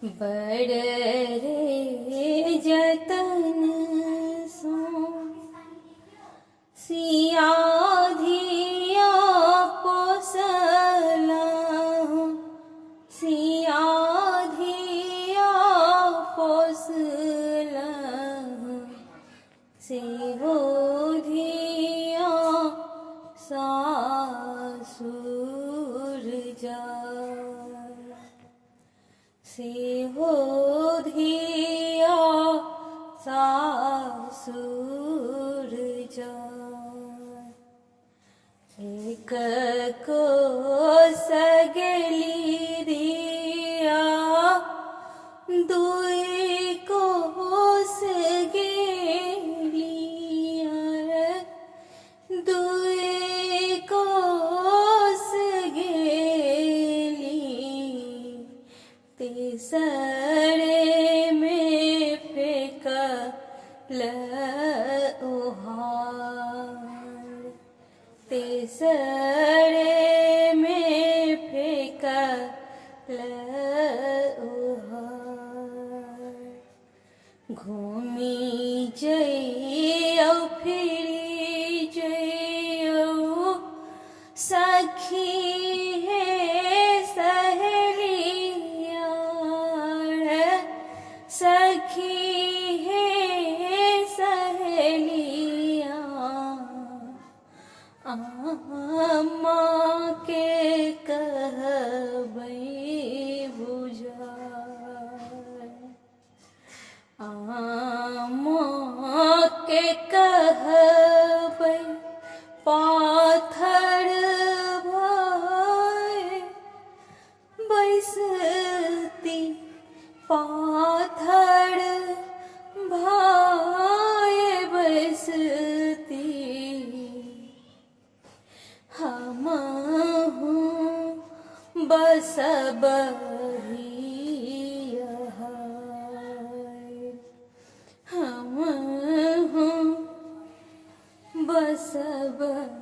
बड़ रे जतन सो सिया धिया पोसला सिया धिया पोसला से हो धिया सासुर जा से हो धिया सासुर जा एक को सगली दिया दुई को सगेलिया दुई को सगेली तीसरे में फेंकल ओहार तीसरे में फेंकल ओहार घूमी जइयो फिरी जइयो सखी है सहेलिया सखी है सहेलिया माँ के कहबै बुझाय माँ के कहबै पाथर भय बैसती पाथर भय बैसती हमहु बसबही हमहु बसबही